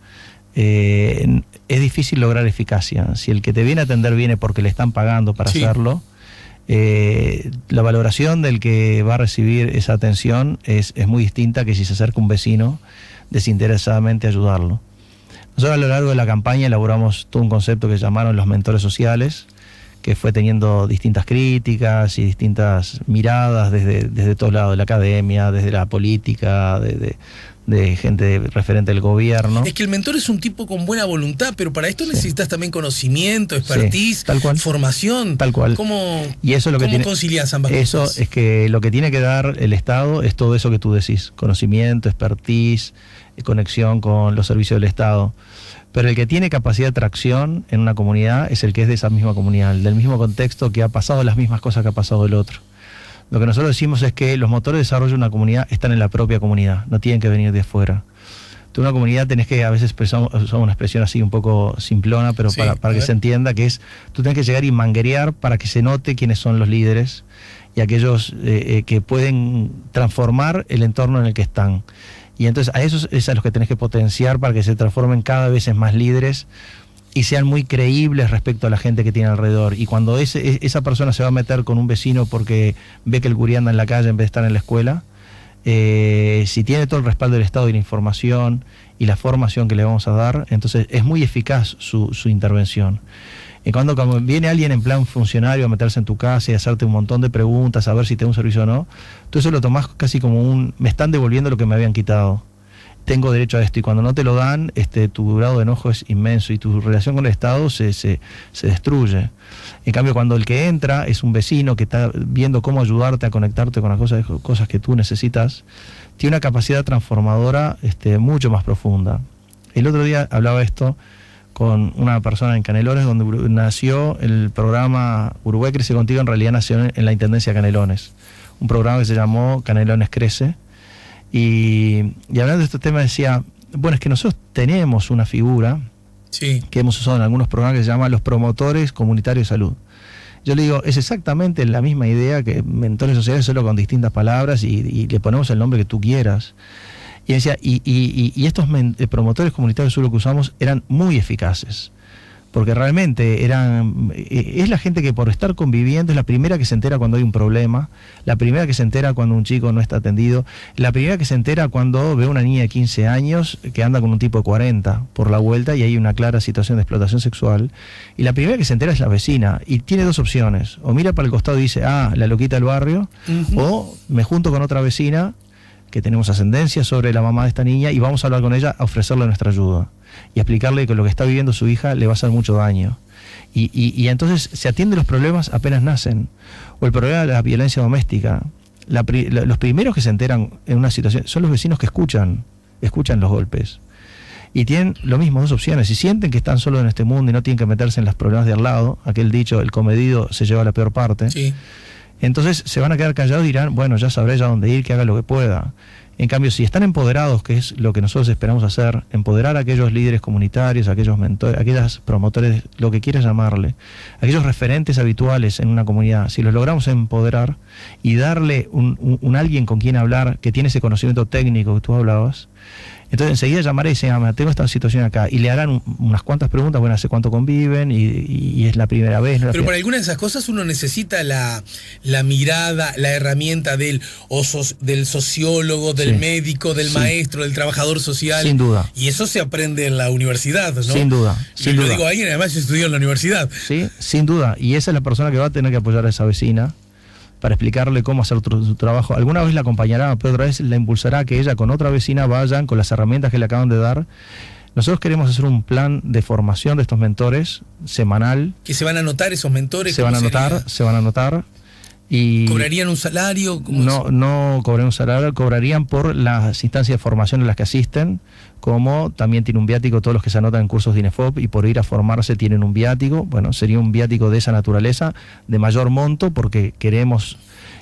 es difícil lograr eficacia. Si el que te viene a atender viene porque le están pagando para hacerlo, la valoración del que va a recibir esa atención es muy distinta que si se acerca un vecino desinteresadamente a ayudarlo. Nosotros a lo largo de la campaña elaboramos todo un concepto que llamaron los mentores sociales, que fue teniendo distintas críticas y distintas miradas desde todos lados, de la academia, desde la política, de gente referente del gobierno. Es que el mentor es un tipo con buena voluntad, pero para esto necesitas también conocimiento, expertise, tal cual, formación. Tal cual. ¿Cómo concilias ambas cosas? Eso es que lo que tiene que dar el Estado es todo eso que tú decís: conocimiento, expertise, conexión con los servicios del Estado. Pero el que tiene capacidad de tracción en una comunidad es el que es de esa misma comunidad, del mismo contexto, que ha pasado las mismas cosas que ha pasado el otro. Lo que nosotros decimos es que los motores de desarrollo de una comunidad están en la propia comunidad, no tienen que venir de afuera. Tú en una comunidad tenés que, a veces usamos una expresión así un poco simplona, pero para que se entienda, que es, tú tenés que llegar y manguerear para que se note quiénes son los líderes y aquellos que pueden transformar el entorno en el que están. Y entonces a esos es a los que tenés que potenciar para que se transformen cada vez en más líderes y sean muy creíbles respecto a la gente que tiene alrededor. Y cuando esa persona se va a meter con un vecino porque ve que el gurí anda en la calle en vez de estar en la escuela, si tiene todo el respaldo del Estado y la información y la formación que le vamos a dar, entonces es muy eficaz su intervención. Y cuando viene alguien en plan funcionario a meterse en tu casa y hacerte un montón de preguntas, a ver si te da un servicio o no, tú eso lo tomás casi como me están devolviendo lo que me habían quitado. Tengo derecho a esto, y cuando no te lo dan, tu grado de enojo es inmenso y tu relación con el Estado se destruye. En cambio, cuando el que entra es un vecino que está viendo cómo ayudarte a conectarte con las cosas que tú necesitas, tiene una capacidad transformadora mucho más profunda. El otro día hablaba esto con una persona en Canelones, donde nació el programa Uruguay Crece Contigo. En realidad nació en la Intendencia de Canelones, un programa que se llamó Canelones Crece, y hablando de este tema decía, bueno, es que nosotros tenemos una figura que hemos usado en algunos programas que se llama los promotores comunitarios de salud. Yo le digo, es exactamente la misma idea que mentores sociales, solo con distintas palabras, y le ponemos el nombre que tú quieras. Y decía, y estos promotores comunitarios que usamos eran muy eficaces, porque realmente es la gente que por estar conviviendo es la primera que se entera cuando hay un problema, la primera que se entera cuando un chico no está atendido, la primera que se entera cuando ve una niña de 15 años que anda con un tipo de 40 por la vuelta y hay una clara situación de explotación sexual, y la primera que se entera es la vecina, y tiene dos opciones: o mira para el costado y dice, la loquita del barrio, o me junto con otra vecina que tenemos ascendencia sobre la mamá de esta niña y vamos a hablar con ella, a ofrecerle nuestra ayuda y a explicarle que lo que está viviendo su hija le va a hacer mucho daño. Y entonces se atienden los problemas apenas nacen. O el problema de la violencia doméstica. Los primeros que se enteran en una situación son los vecinos que escuchan los golpes. Y tienen lo mismo, dos opciones. Si sienten que están solos en este mundo y no tienen que meterse en los problemas de al lado, aquel dicho, el comedido se lleva la peor parte, entonces se van a quedar callados y dirán, bueno, ya sabré ya dónde ir, que haga lo que pueda. En cambio, si están empoderados, que es lo que nosotros esperamos hacer, empoderar a aquellos líderes comunitarios, a aquellos mentores, a aquellos promotores, lo que quieras llamarle, a aquellos referentes habituales en una comunidad, si los logramos empoderar y darle un alguien con quien hablar que tiene ese conocimiento técnico que tú hablabas, entonces enseguida llamaré y dice, tengo esta situación acá, y le harán unas cuantas preguntas, bueno, ¿hace cuánto conviven? Y es la primera vez. ¿No? Pero para algunas de esas cosas uno necesita la mirada, la herramienta del sociólogo, del médico, del maestro, del trabajador social. Sin duda. Y eso se aprende en la universidad, ¿no? Sin duda. Lo digo a alguien, además estudió en la universidad. Sí, sin duda. Y esa es la persona que va a tener que apoyar a esa vecina, para explicarle cómo hacer su trabajo. Alguna vez la acompañará, pero otra vez la impulsará a que ella con otra vecina vayan con las herramientas que le acaban de dar. Nosotros queremos hacer un plan de formación de estos mentores semanal. ¿Que se van a anotar esos mentores? Se van a anotar. Y ¿cobrarían un salario? No cobrarían un salario, cobrarían por las instancias de formación en las que asisten, como también tiene un viático todos los que se anotan en cursos de INEFOP y por ir a formarse tienen un viático. Bueno, sería un viático de esa naturaleza, de mayor monto, porque queremos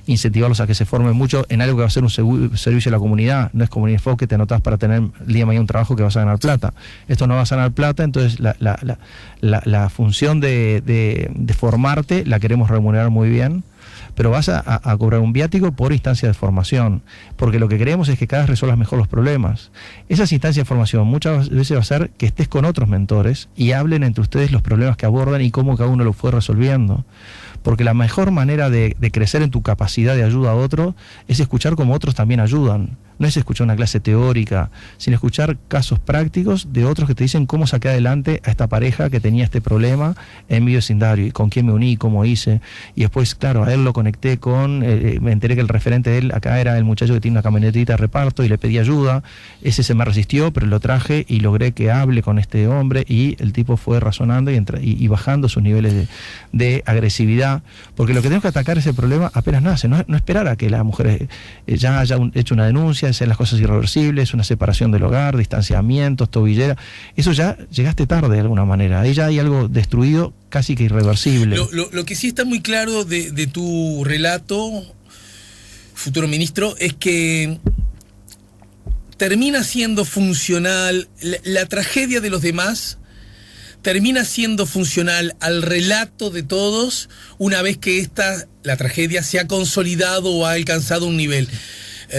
incentivarlos a que se formen mucho en algo que va a ser un servicio a la comunidad. No es como INEFOP que te anotás para tener el día de mañana un trabajo que vas a ganar plata. Esto no vas a ganar plata, entonces la función de formarte la queremos remunerar muy bien, pero vas a cobrar un viático por instancia de formación, porque lo que queremos es que cada vez resuelvas mejor los problemas. Esas instancias de formación muchas veces va a ser que estés con otros mentores y hablen entre ustedes los problemas que abordan y cómo cada uno lo fue resolviendo. Porque la mejor manera de crecer en tu capacidad de ayuda a otro es escuchar cómo otros también ayudan. No es escuchar una clase teórica, sino escuchar casos prácticos de otros que te dicen cómo saqué adelante a esta pareja que tenía este problema en mi vecindario, y con quién me uní, cómo hice. Y después, claro, a él lo conecté con, me enteré que el referente de él acá era el muchacho que tiene una camionetita de reparto y le pedí ayuda. Ese se me resistió, pero lo traje y logré que hable con este hombre y el tipo fue razonando y bajando sus niveles de agresividad. Porque lo que tenemos que atacar es el problema apenas nace, no esperar a que la mujer ya haya hecho una denuncia, sean las cosas irreversibles, una separación del hogar, distanciamientos, tobillera. Eso ya llegaste tarde de alguna manera. Ahí ya hay algo destruido, casi que irreversible. Lo que sí está muy claro de tu relato, futuro ministro, es que termina siendo funcional la tragedia de los demás. Termina siendo funcional al relato de todos una vez que la tragedia se ha consolidado o ha alcanzado un nivel,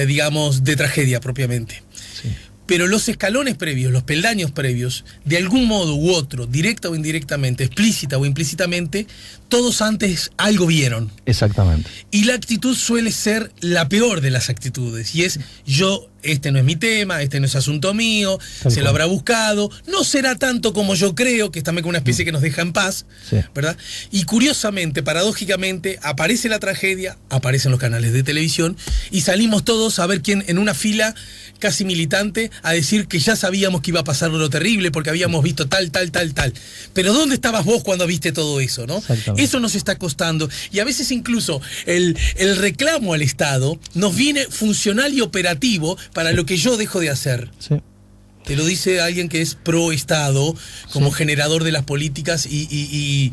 digamos, de tragedia propiamente. Sí. Pero los escalones previos, los peldaños previos, de algún modo u otro, directa o indirectamente, explícita o implícitamente, todos antes algo vieron. Exactamente. Y la actitud suele ser la peor de las actitudes, y es este no es mi tema, este no es asunto mío, se lo habrá buscado, no será tanto como yo creo, que es también como una especie que nos deja en paz, sí, ¿verdad? Y curiosamente, paradójicamente, aparece la tragedia, aparecen los canales de televisión, y salimos todos a ver quién en una fila casi militante a decir que ya sabíamos que iba a pasar lo terrible porque habíamos visto tal. Pero ¿dónde estabas vos cuando viste todo eso, no? Eso nos está costando, y a veces incluso el reclamo al Estado nos viene funcional y operativo para lo que yo dejo de hacer. Sí. Te lo dice alguien que es pro Estado, como generador de las políticas y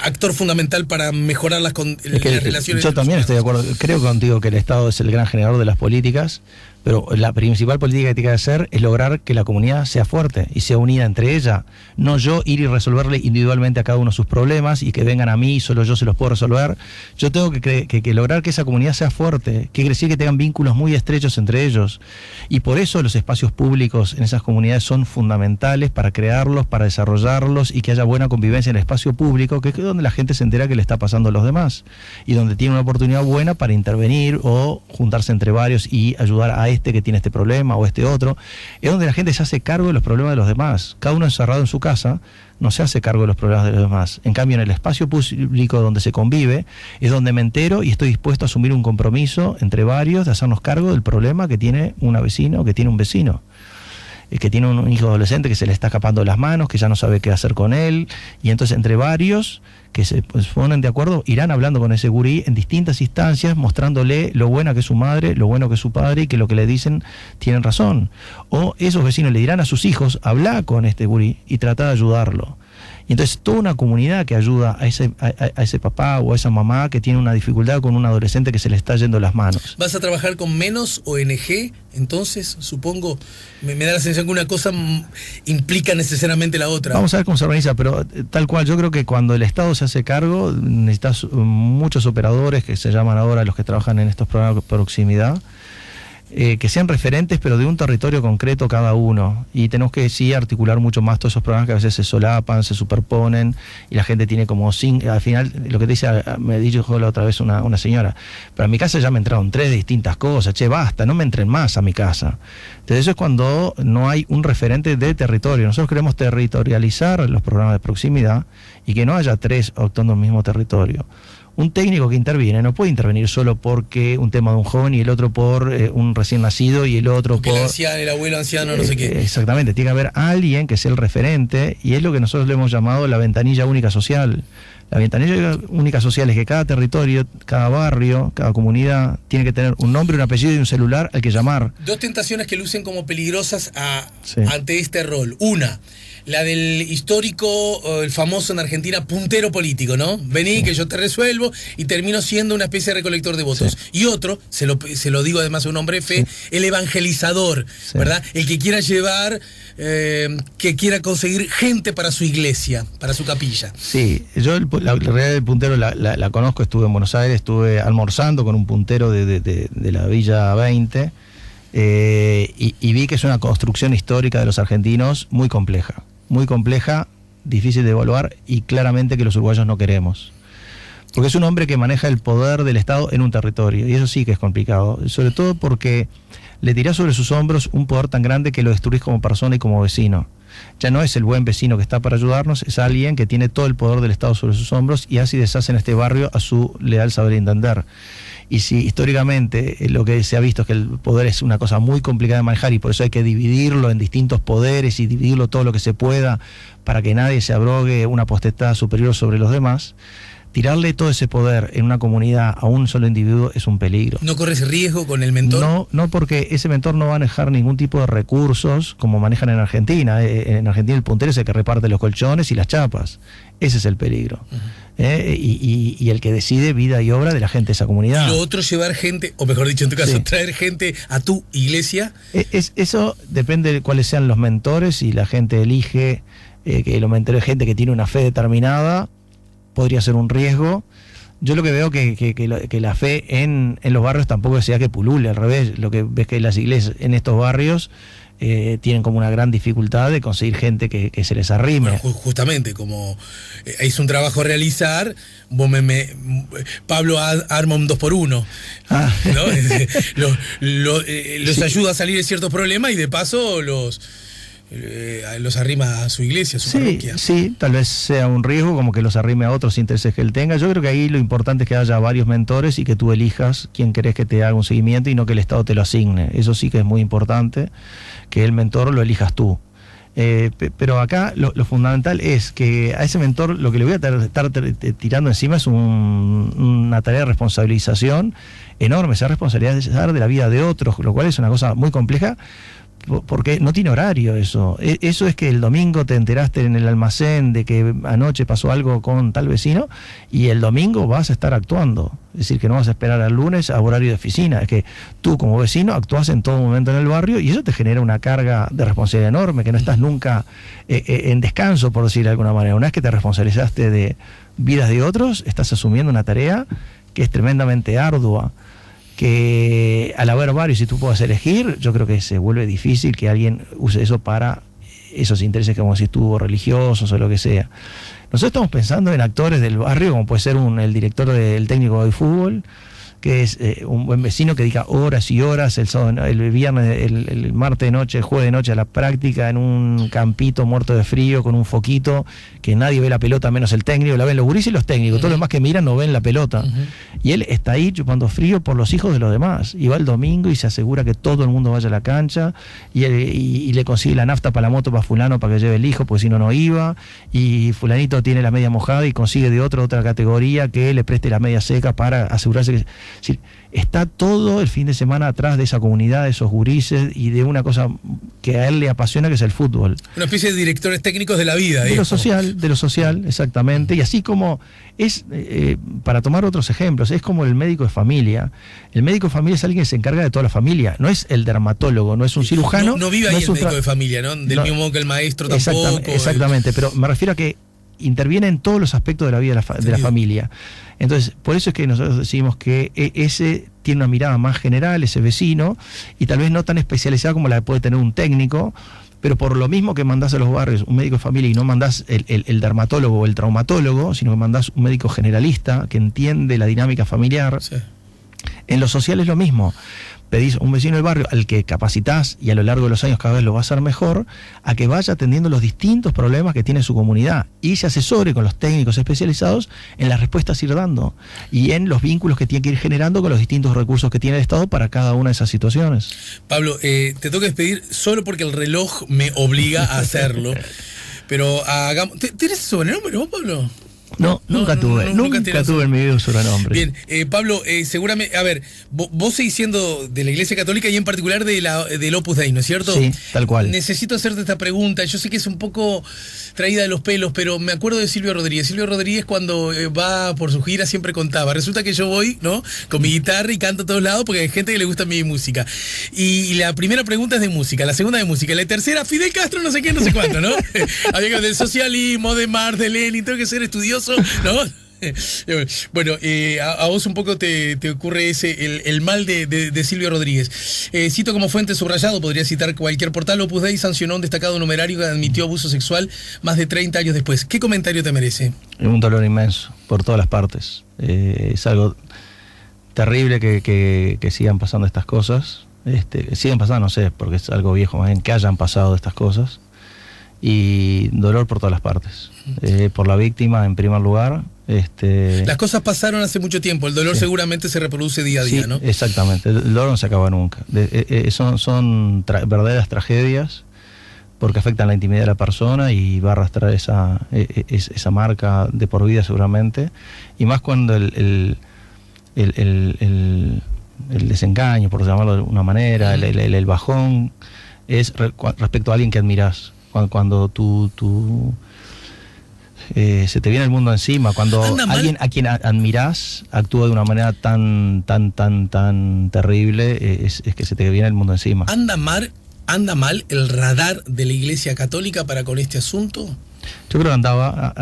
actor fundamental para mejorar las relaciones. Yo también estoy de acuerdo. Creo contigo que el Estado es el gran generador de las políticas, pero la principal política que tiene que hacer es lograr que la comunidad sea fuerte y sea unida entre ella. No yo ir y resolverle individualmente a cada uno sus problemas y que vengan a mí y solo yo se los puedo resolver. Yo tengo que lograr que esa comunidad sea fuerte, que quiere decir que tengan vínculos muy estrechos entre ellos. Y por eso los espacios públicos en esas comunidades son fundamentales para crearlos, para desarrollarlos y que haya buena convivencia en el espacio público, que es donde la gente se entera que le está pasando a los demás y donde tiene una oportunidad buena para intervenir o juntarse entre varios y ayudar a este que tiene este problema o este otro. Es donde la gente se hace cargo de los problemas de los demás. Cada uno encerrado en su casa no se hace cargo de los problemas de los demás. En cambio, en el espacio público donde se convive es donde me entero y estoy dispuesto a asumir un compromiso entre varios de hacernos cargo del problema que tiene una vecina o que tiene un vecino, que tiene un hijo adolescente que se le está escapando de las manos, que ya no sabe qué hacer con él, y entonces entre varios que se ponen de acuerdo irán hablando con ese gurí en distintas instancias, mostrándole lo buena que es su madre, lo bueno que es su padre y que lo que le dicen tienen razón. O esos vecinos le dirán a sus hijos, habla con este gurí y trata de ayudarlo. Y entonces toda una comunidad que ayuda a ese papá o a esa mamá que tiene una dificultad con un adolescente que se le está yendo las manos. ¿Vas a trabajar con menos ONG? Entonces, supongo, me da la sensación que una cosa implica necesariamente la otra. Vamos a ver cómo se organiza, pero tal cual, yo creo que cuando el Estado se hace cargo, necesitas muchos operadores, que se llaman ahora los que trabajan en estos programas de proximidad, que sean referentes, pero de un territorio concreto cada uno. Y tenemos que sí articular mucho más todos esos programas que a veces se solapan, se superponen, y la gente tiene como al final, lo que te dice, me dijo la otra vez una señora, pero a mi casa ya me entraron 3 distintas cosas, basta, no me entren más a mi casa. Entonces eso es cuando no hay un referente de territorio. Nosotros queremos territorializar los programas de proximidad y que no haya 3 actuando en el mismo territorio. Un técnico que interviene no puede intervenir solo porque un tema de un joven y el otro por un recién nacido y el otro porque por... el abuelo anciano, no sé qué. Exactamente, tiene que haber alguien que sea el referente, y es lo que nosotros le hemos llamado la ventanilla única social. La ventanilla única social es que cada territorio, cada barrio, cada comunidad tiene que tener un nombre, un apellido y un celular al que llamar. Dos tentaciones que lucen como peligrosas Sí. ante este rol. Una, la del histórico, el famoso en Argentina, puntero político, ¿no? Vení, que yo te resuelvo, y termino siendo una especie de recolector de votos. Sí. Y otro, se lo digo además a un hombre de fe, el evangelizador, Sí. ¿verdad? El que quiera llevar, que quiera conseguir gente para su iglesia, para su capilla. Sí, yo la realidad del puntero la conozco, estuve en Buenos Aires, estuve almorzando con un puntero de la Villa 20, y vi que es una construcción histórica de los argentinos muy compleja, difícil de evaluar, y claramente que los uruguayos no queremos. Porque es un hombre que maneja el poder del Estado en un territorio, y eso sí que es complicado, sobre todo porque le tirás sobre sus hombros un poder tan grande que lo destruís como persona y como vecino. Ya no es el buen vecino que está para ayudarnos, es alguien que tiene todo el poder del Estado sobre sus hombros y así deshace en este barrio a su leal saber entender. Y si históricamente lo que se ha visto es que el poder es una cosa muy complicada de manejar y por eso hay que dividirlo en distintos poderes y dividirlo todo lo que se pueda para que nadie se abrogue una potestad superior sobre los demás, tirarle todo ese poder en una comunidad a un solo individuo es un peligro. ¿No corres riesgo con el mentor? No, porque ese mentor no va a manejar ningún tipo de recursos como manejan en Argentina. En Argentina el puntero es el que reparte los colchones y las chapas. Ese es el peligro. Y el que decide vida y obra de la gente de esa comunidad. Y lo otro, llevar gente, o mejor dicho en tu caso, Sí. traer gente a tu iglesia. Eso depende de cuáles sean los mentores, y la gente elige que los mentores, gente que tiene una fe determinada, podría ser un riesgo. Yo lo que veo que la fe en los barrios tampoco sea que pulule, al revés. Lo que ves que las iglesias en estos barrios tienen como una gran dificultad de conseguir gente que se les arrime. Bueno, justamente, como es un trabajo a realizar, vos Pablo arma un 2x1, ¿no? Los Sí. ayuda a salir de ciertos problemas y de paso los arrima a su iglesia, a su parroquia. Sí, tal vez sea un riesgo como que los arrime a otros intereses que él tenga. Yo creo que ahí lo importante es que haya varios mentores y que tú elijas quién querés que te haga un seguimiento y no que el Estado te lo asigne. Eso sí que es muy importante, que el mentor lo elijas tú. Pero acá lo fundamental es que a ese mentor lo que le voy a estar tirando encima es una tarea de responsabilización enorme, esa responsabilidad de la vida de otros, lo cual es una cosa muy compleja, porque no tiene horario eso. Eso es que el domingo te enteraste en el almacén de que anoche pasó algo con tal vecino y el domingo vas a estar actuando. Es decir, que no vas a esperar al lunes a horario de oficina. Es que tú como vecino actúas en todo momento en el barrio y eso te genera una carga de responsabilidad enorme, que no estás nunca en descanso, por decir de alguna manera. Una vez que te responsabilizaste de vidas de otros, estás asumiendo una tarea que es tremendamente ardua, que al haber varios y tú puedas elegir, yo creo que se vuelve difícil que alguien use eso para esos intereses, como si tú, religiosos o lo que sea. Nosotros estamos pensando en actores del barrio, como puede ser el director del técnico de fútbol, que es un buen vecino que dedica horas y horas el viernes, el martes de noche, el jueves de noche a la práctica en un campito muerto de frío con un foquito, que nadie ve la pelota menos el técnico, la ven los gurises y los técnicos, todos los demás que miran no ven la pelota. Y él está ahí chupando frío por los hijos de los demás, y va el domingo y se asegura que todo el mundo vaya a la cancha, y le consigue la nafta para la moto para fulano para que lleve el hijo, porque si no, no iba, y fulanito tiene la media mojada y consigue de otra categoría que le preste la media seca para asegurarse que... Es decir, está todo el fin de semana atrás de esa comunidad, de esos gurises y de una cosa que a él le apasiona, que es el fútbol. Una especie de directores técnicos de la vida. De lo social, exactamente. Y así como es, para tomar otros ejemplos, es como el médico de familia. El médico de familia es alguien que se encarga de toda la familia, no es el dermatólogo, no es un cirujano. No vive ahí el médico de familia, ¿no? Del mismo modo que el maestro tampoco. Exactamente, pero me refiero a que interviene en todos los aspectos de la vida de la familia. Entonces, por eso es que nosotros decimos que ese tiene una mirada más general, ese vecino, y tal vez no tan especializada como la puede tener un técnico, pero por lo mismo que mandás a los barrios un médico de familia y no mandás el dermatólogo o el traumatólogo, sino que mandás un médico generalista que entiende la dinámica familiar. Sí. En lo social es lo mismo. pedís un vecino del barrio al que capacitás y a lo largo de los años cada vez lo va a hacer mejor, a que vaya atendiendo los distintos problemas que tiene su comunidad y se asesore con los técnicos especializados en las respuestas ir dando y en los vínculos que tiene que ir generando con los distintos recursos que tiene el Estado para cada una de esas situaciones. Pablo, te tengo que despedir solo porque el reloj me obliga a hacerlo. Pero hagamos... ¿Tienes ese sobrenombre vos, Pablo? No, nunca tuve. Nunca tuve en mi vida un sobrenombre. Bien, Pablo, seguramente, a ver, vos seguís siendo de la Iglesia Católica y en particular del Opus Dei, ¿no es cierto? Sí, tal cual. Necesito hacerte esta pregunta. Yo sé que es un poco traída de los pelos, pero me acuerdo de Silvio Rodríguez. Silvio Rodríguez, cuando va por su gira, siempre contaba. Resulta que yo voy, ¿no? Con mi guitarra y canto a todos lados porque hay gente que le gusta mi música. Y la primera pregunta es de música, la segunda de música, la tercera, Fidel Castro, no sé qué, no sé cuánto, ¿no? Había que del socialismo, de Marx, de Lenin, tengo que ser estudioso, ¿no? Bueno, a vos un poco te ocurre el mal de Silvio Rodríguez. Cito como fuente subrayado, podría citar cualquier portal. Opus Dei sancionó un destacado numerario que admitió abuso sexual más de 30 años después. ¿Qué comentario te merece? Un dolor inmenso, por todas las partes. Es algo terrible que sigan pasando estas cosas. Siguen pasando, no sé, porque es algo viejo, más bien que hayan pasado estas cosas. Y dolor por todas las partes. Por la víctima en primer lugar. Las cosas pasaron hace mucho tiempo, el dolor seguramente se reproduce día a día, ¿no? Exactamente, el dolor no se acaba nunca. Son verdaderas tragedias porque afectan la intimidad de la persona y va a arrastrar esa marca de por vida seguramente. Y más cuando el desengaño, por llamarlo de una manera, el bajón, es respecto a alguien que admirás. Cuando tú se te viene el mundo encima, cuando alguien a quien admirás actúa de una manera tan terrible, es que se te viene el mundo encima. ¿Anda mal el radar de la Iglesia Católica para con este asunto? Yo creo que andaba...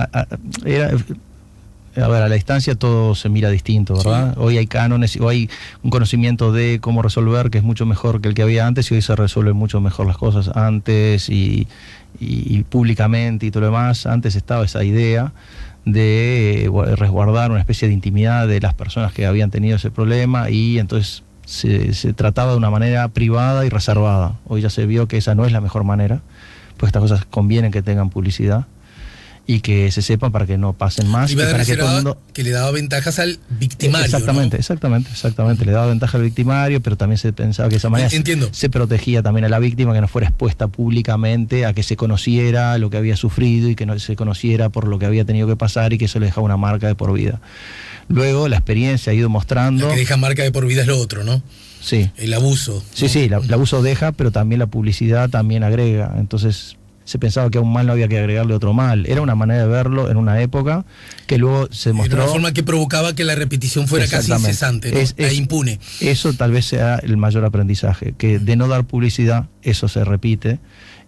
A ver, a la distancia todo se mira distinto, ¿verdad? Sí. Hoy hay cánones, hoy hay un conocimiento de cómo resolver que es mucho mejor que el que había antes y hoy se resuelven mucho mejor las cosas antes y públicamente y todo lo demás. Antes estaba esa idea de resguardar una especie de intimidad de las personas que habían tenido ese problema y entonces se trataba de una manera privada y reservada. Hoy ya se vio que esa no es la mejor manera, pues estas cosas convienen que tengan publicidad y que se sepan para que no pasen más. Y para que todo el mundo... que le daba ventajas al victimario. Exactamente, ¿no? exactamente. Le daba ventaja al victimario, pero también se pensaba que de esa manera se protegía también a la víctima, que no fuera expuesta públicamente, a que se conociera lo que había sufrido y que no se conociera por lo que había tenido que pasar y que eso le dejaba una marca de por vida. Luego la experiencia ha ido mostrando... Lo que deja marca de por vida es lo otro, ¿no? Sí. El abuso. Sí, ¿no? Sí, el abuso deja, pero también la publicidad también agrega. Entonces... se pensaba que a un mal no había que agregarle otro mal. Era una manera de verlo en una época que luego se mostró... Era una forma que provocaba que la repetición fuera casi incesante, ¿no? Impune. Eso tal vez sea el mayor aprendizaje, que de no dar publicidad, eso se repite,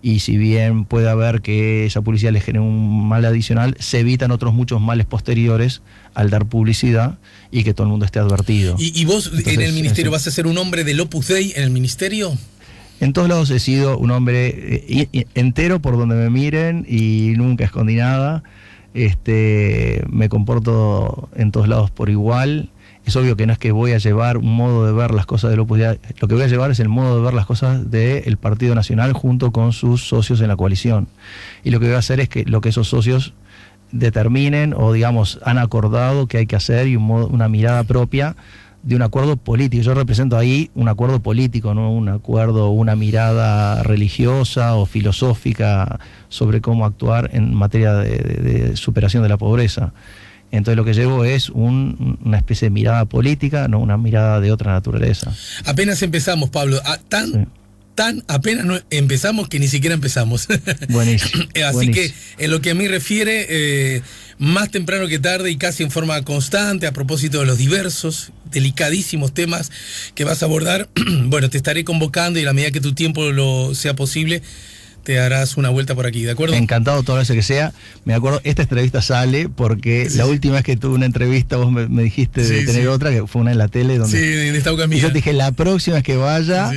y si bien puede haber que esa publicidad le genere un mal adicional, se evitan otros muchos males posteriores al dar publicidad y que todo el mundo esté advertido. ¿Y vos entonces, en el ministerio vas a ser un hombre del Opus Dei en el ministerio? En todos lados he sido un hombre entero por donde me miren y nunca escondí nada. Me comporto en todos lados por igual. Es obvio que no es que voy a llevar un modo de ver las cosas del Opus Dei. Lo que voy a llevar es el modo de ver las cosas del Partido Nacional junto con sus socios en la coalición. Y lo que voy a hacer es que lo que esos socios determinen o digamos han acordado que hay que hacer y una mirada propia de un acuerdo político. Yo represento ahí un acuerdo político, no un acuerdo, una mirada religiosa o filosófica sobre cómo actuar en materia de superación de la pobreza. Entonces lo que llevo es una especie de mirada política, no una mirada de otra naturaleza. Apenas empezamos, Pablo. Apenas no empezamos que ni siquiera empezamos. Buenísimo. Así buenísimo. Que en lo que a mí refiere, más temprano que tarde y casi en forma constante, a propósito de los diversos, delicadísimos temas que vas a abordar, bueno, te estaré convocando y a la medida que tu tiempo lo sea posible, te harás una vuelta por aquí, ¿de acuerdo? Encantado todo eso que sea. Me acuerdo, esta entrevista sale porque la última vez que tuve una entrevista vos me dijiste de tener otra, que fue una en la tele donde... Sí, en esta ocasión. Y yo te dije, la próxima vez que vaya...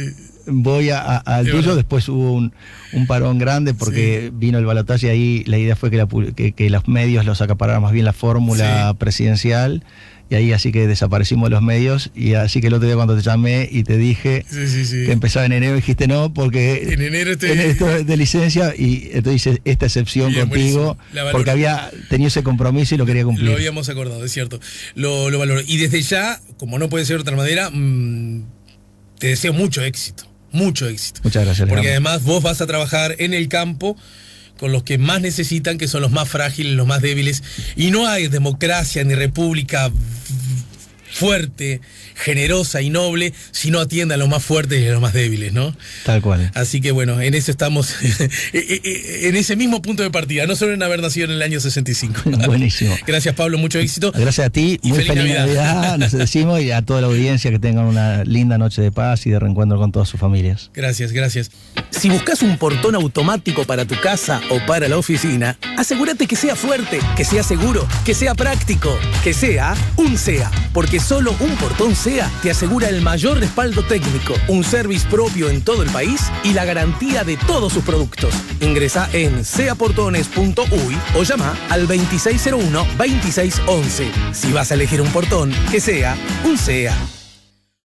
voy al tuyo. Después hubo un parón grande porque vino el balotaje y ahí la idea fue que los medios los acapararan más bien la fórmula presidencial y Y ahí así que desaparecimos los medios, y así que el otro día cuando te llamé y te dije que empezaba en enero, dijiste no, porque en enero esto de licencia, y entonces hice esta excepción bien, contigo, porque había tenido ese compromiso y lo quería cumplir. Lo habíamos acordado, es cierto. Lo valoro. Y desde ya, como no puede ser de otra manera, te deseo mucho éxito. Mucho éxito. Muchas gracias, porque Leandro. además vos vas a trabajar en el campo con los que más necesitan, que son los más frágiles, los más débiles. Y no hay democracia ni república fuerte, generosa y noble si no atiende a los más fuertes y a los más débiles, ¿no? Tal cual. Así que bueno, en eso estamos, en ese mismo punto de partida, no solo en haber nacido en el año 65. Buenísimo. Gracias, Pablo, mucho éxito. Gracias a ti, Y muy feliz Navidad, nos decimos, y a toda la audiencia que tengan una linda noche de paz y de reencuentro con todas sus familias. Gracias, gracias. Si buscas un portón automático para tu casa o para la oficina, asegúrate que sea fuerte, que sea seguro, que sea práctico, que sea un SEA. Porque solo un portón SEA te asegura el mayor respaldo técnico, un service propio en todo el país y la garantía de todos sus productos. Ingresa en seaportones.uy o llama al 2601-2611. Si vas a elegir un portón, que sea un SEA.